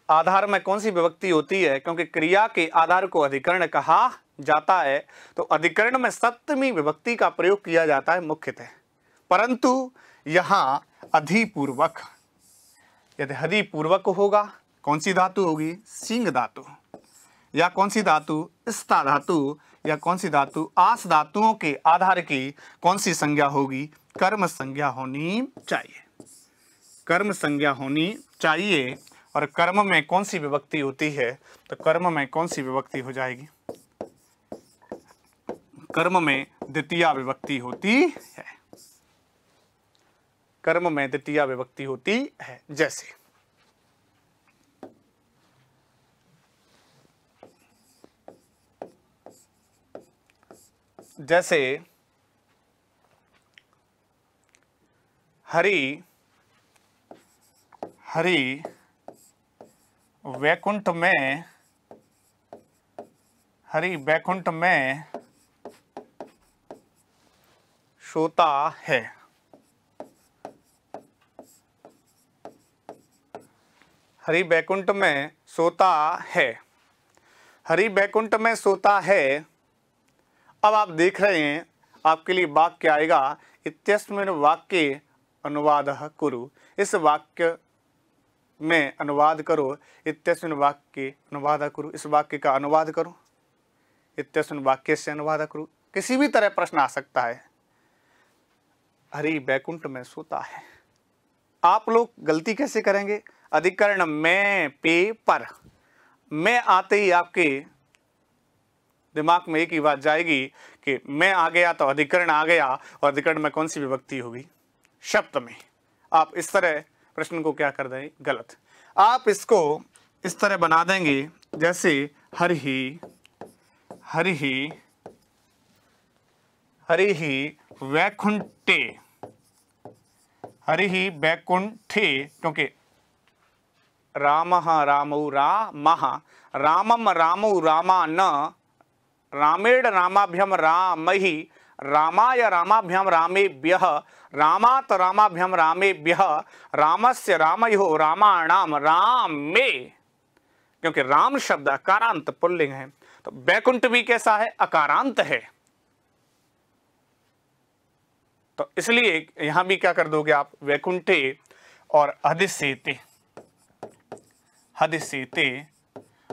आधार में कौन सी विभक्ति होती है? क्योंकि क्रिया के आधार को अधिकरण कहा जाता है, तो अधिकरण में सप्तमी विभक्ति का प्रयोग किया जाता है मुख्यतः। परंतु यहां अधिपूर्वक, यदि अधिपूर्वक होगा, कौन सी धातु होगी? सिंग धातु, या कौन सी धातु? स्ता धातु, या कौन सी धातु? आस धातुओं के आधार की कौन सी संज्ञा होगी? कर्म संज्ञा होनी चाहिए, कर्म संज्ञा होनी चाहिए। और कर्म में कौन सी विभक्ति होती है? तो कर्म में कौन सी विभक्ति हो जाएगी? कर्म में द्वितीया विभक्ति होती है, कर्म में द्वितीया विभक्ति होती है। जैसे हरि वैकुंठ में, हरि वैकुंठ में सोता है। हरि वैकुंठ में सोता है, हरि वैकुंठ में सोता है। अब आप देख रहे हैं, आपके लिए वाक्य आएगा, इत्यस्मिन् वाक्ये अनुवादः कुरु। इस वाक्य में अनुवाद करो, इत्यस्मिन् वाक्ये अनुवादः कुरु, इस वाक्य का अनुवाद करो, इत्यस्मिन् वाक्य से अनुवाद करो। किसी भी तरह प्रश्न आ सकता है। हरि वैकुंठ में सोता है, आप लोग गलती कैसे करेंगे? अधिकरण में, पे, पर, मैं आते ही आपके दिमाग में एक ही बात जाएगी कि मैं आ गया तो अधिकरण आ गया, और अधिकरण में कौन सी विभक्ति होगी? सप्तमी। आप इस तरह प्रश्न को क्या कर देंगे? गलत। आप इसको इस तरह बना देंगे, जैसे हरिहि वैकुंठे, हरिहि वैकुंठे, क्योंकि रामः रामौ रामः, रामम रामौ रामा न, रामेण रामाभ्यम रामहि, रामाय रामाभ्याम रामेभ्यः, रामात रामाभ्याम रामेभ्यः, रामस्य रामयोः रामाणाम रामे, क्योंकि राम शब्द अकारांत पुल्लिंग है, तो वैकुंठ भी कैसा है? अकारांत है। तो इसलिए यहां भी क्या कर दोगे आप? वैकुंठे और हदिसेते, हदिसेते।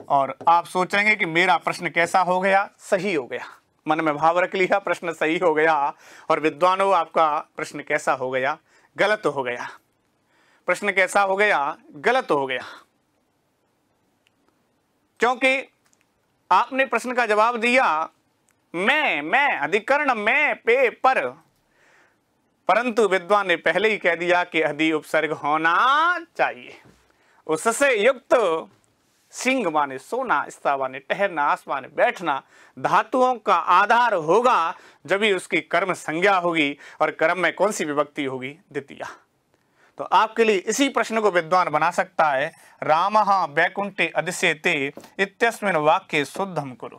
और आप सोचेंगे कि मेरा प्रश्न कैसा हो गया? सही हो गया। मन में भाव रख लिया, प्रश्न सही हो गया। और विद्वानों, आपका प्रश्न कैसा हो गया? गलत हो गया। प्रश्न कैसा हो गया? गलत हो गया। क्योंकि आपने प्रश्न का जवाब दिया मैं, अधिकरण में, पे, पर, परंतु विद्वान ने पहले ही कह दिया कि अधि उपसर्ग होना चाहिए। उससे युक्त सिंह माने सोना, स्ता माने ठहरना, आस माने बैठना धातुओं का आधार होगा, जब भी उसकी कर्म संज्ञा होगी। और कर्म में कौन सी विभक्ति होगी? द्वितीया। तो आपके लिए इसी प्रश्न को विद्वान बना सकता है, रामः वैकुंठे अधिसेते इत्यस्मिन् वाक्ये शुद्धं कुरु।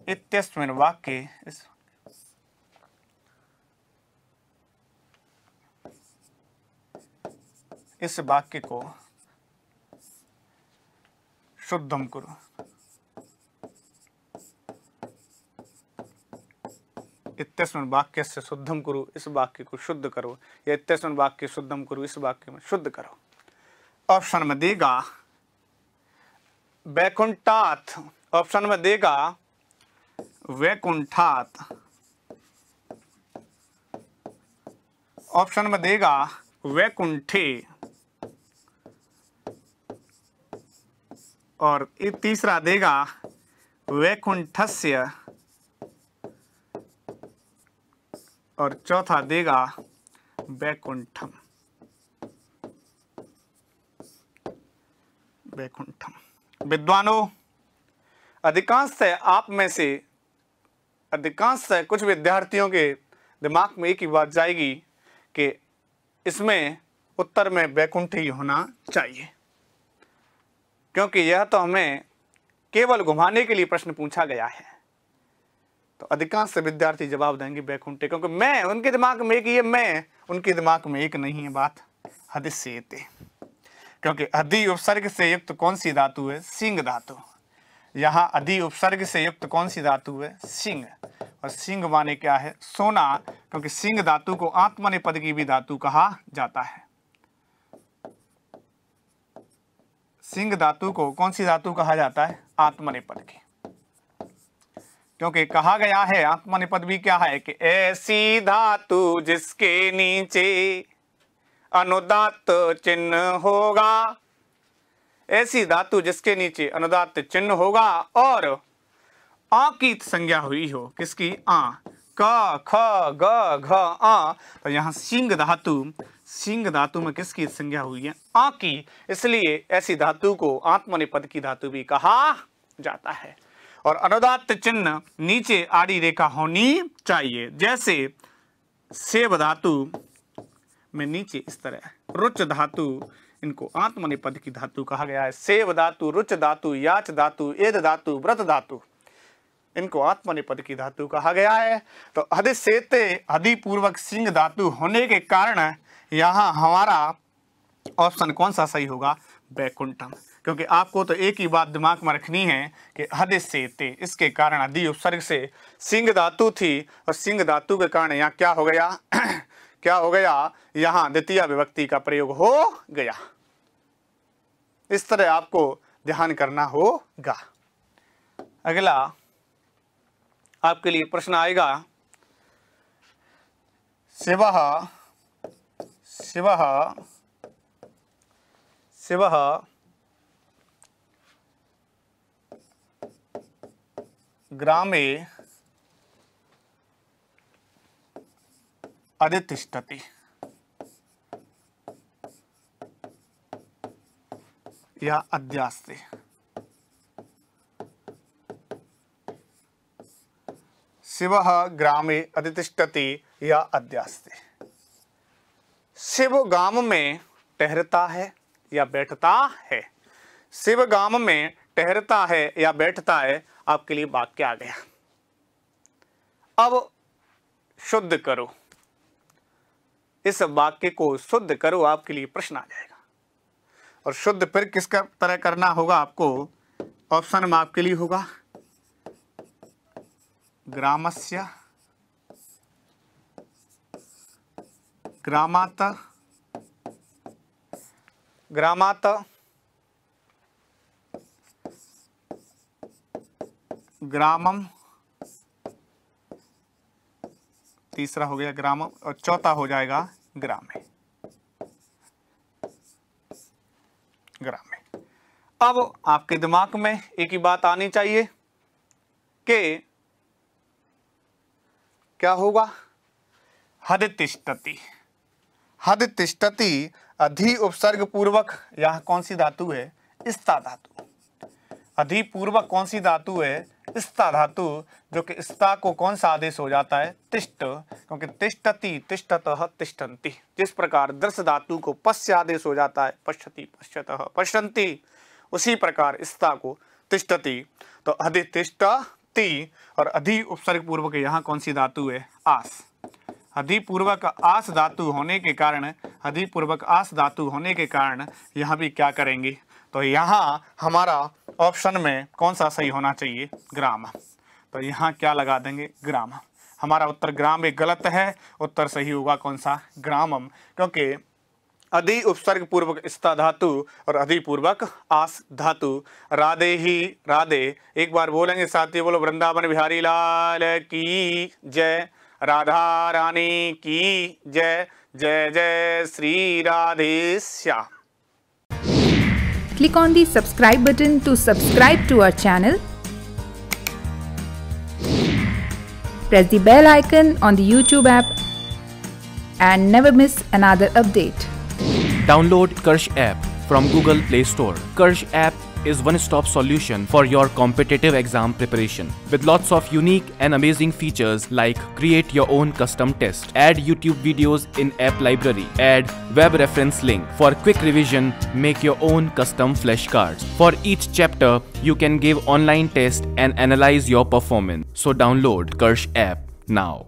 इत्यस्मिन् वाक्ये, इस वाक्य को शुद्धम कुरु। इत्यस्मिन् वाक्यस्य शुद्धम कुरु, इस वाक्य को शुद्ध करो, या इत्यस्मिन् वाक्य शुद्धम कुरु, इस वाक्य में शुद्ध करो। ऑप्शन में देगा वैकुंठात, ऑप्शन में देगा वैकुंठात, ऑप्शन में देगा वैकुंठे, और तीसरा देगा वैकुंठस्य, और चौथा देगा वैकुंठम। वैकुंठम। विद्वानों, अधिकांश आप में से कुछ विद्यार्थियों के दिमाग में एक ही बात जाएगी कि इसमें उत्तर में वैकुंठ ही होना चाहिए, क्योंकि यह तो हमें केवल घुमाने के लिए प्रश्न पूछा गया है। तो अधिकांश विद्यार्थी जवाब देंगे वैकुंठे, क्योंकि मैं उनके दिमाग में एक, ये मैं उनके दिमाग में एक नहीं है बात। हदिस्येते, क्योंकि अधि उपसर्ग से युक्त कौन सी धातु है? सिंह धातु। यहाँ अधि उपसर्ग से युक्त कौन सी धातु है? सिंह। और सिंह माने क्या है? सोना, क्योंकि सिंह धातु को आत्मनेपद की भी धातु कहा जाता है। सिंह धातु को कौन सी धातु कहा जाता है? आत्मनेपद की, क्योंकि कहा गया है आत्मनेपद भी क्या है कि ऐसी धातु जिसके नीचे अनुदात्त चिन्ह होगा, ऐसी धातु जिसके नीचे अनुदात्त चिन्ह होगा और आ की संज्ञा हुई हो। किसकी? आ। क ख ग घ आ। तो यहाँ सिंह धातु में किसकी संज्ञा हुई है? आ की। इसलिए ऐसी धातु को आत्मनेपद की धातु भी कहा जाता है। और अनुदात्त चिन्ह नीचे आड़ी रेखा होनी चाहिए। जैसे सेव धातु में नीचे इस तरह रुच धातु, इनको आत्मनेपद की धातु कहा गया है। सेव धातु, रुच धातु, याच धातु, एद धातु, व्रत धातु, इनको आत्मनेपद की धातु कहा गया है। तो हदिस्येते अधि पूर्वक सिंह धातु होने के कारण यहाँ हमारा ऑप्शन कौन सा सही होगा? वैकुंठम। क्योंकि आपको तो एक ही बात दिमाग में रखनी है कि हदिस्येते, इसके कारण अधि उपसर्ग से सिंह धातु थी और सिंह धातु के कारण यहाँ क्या हो गया? क्या हो गया? यहाँ द्वितीय विभक्ति का प्रयोग हो गया। इस तरह आपको ध्यान करना होगा। अगला आपके लिए प्रश्न आएगा, शिवः ग्रामे अधितिष्ठति। या अध्यास्ते। शिवः ग्रामे अधितिष्ठति या अध्यास्ते। शिव गांव में ठहरता है या बैठता है? शिव गांव में ठहरता है या बैठता है, आपके लिए वाक्य आ गया। अब शुद्ध करो, इस वाक्य को शुद्ध करो, आपके लिए प्रश्न आ जाएगा। और शुद्ध फिर किसका तरह करना होगा आपको? ऑप्शन में आपके लिए होगा ग्रामस्य, ग्रामात, ग्रामम, तीसरा हो गया ग्रामम और चौथा हो जाएगा ग्रामे। अब आपके दिमाग में एक ही बात आनी चाहिए कि क्या होगा? हदितिष्ठति। हदितिष्ठति अधि उपसर्ग पूर्वक, यह कौन सी धातु है? स्था धातु। अधि पूर्वक कौन सी धातु है? स्था धातु, जो कि स्था को कौन सा आदेश हो जाता है? तिष्ठ, क्योंकि तिष्ठति, तिष्ठतः, तिष्ठन्ति। जिस प्रकार दृश्य धातु को पश्य आदेश हो जाता है, पश्यति, पश्यतः, पश्यन्ति, उसी प्रकार स्था को तिष्ठति। तो अधितिष्ठति और अधि उपसर्ग पूर्वक यहाँ कौन सी धातु है? आस। अधि पूर्वक आस धातु होने के कारण, अधि पूर्वक आस धातु होने के कारण यहाँ भी क्या करेंगे? तो यहाँ हमारा ऑप्शन में कौन सा सही होना चाहिए? ग्राम। तो यहाँ क्या लगा देंगे? ग्राम। हमारा उत्तर ग्राम एक गलत है, उत्तर सही होगा कौन सा? ग्रामम, क्योंकि अधि उपसर्ग पूर्वक स्था धातु और अधि पूर्वक आस धातु। राधे ही राधे, एक बार बोलेंगे साथी, बोलो वृंदावन बिहारी लाल की जय, राधा रानी की जय, जय जय Shri Radhe Shyam. Click on the subscribe button to subscribe to our channel. Press the bell icon on the YouTube app and never miss another update. Download Karsh app from Google Play Store. Karsh app is one-stop solution for your competitive exam preparation with lots of unique and amazing features like create your own custom test, add YouTube videos in app library, add web reference link for quick revision, make your own custom flashcards. For each chapter, you can give online test and analyze your performance. So download Karsh app now.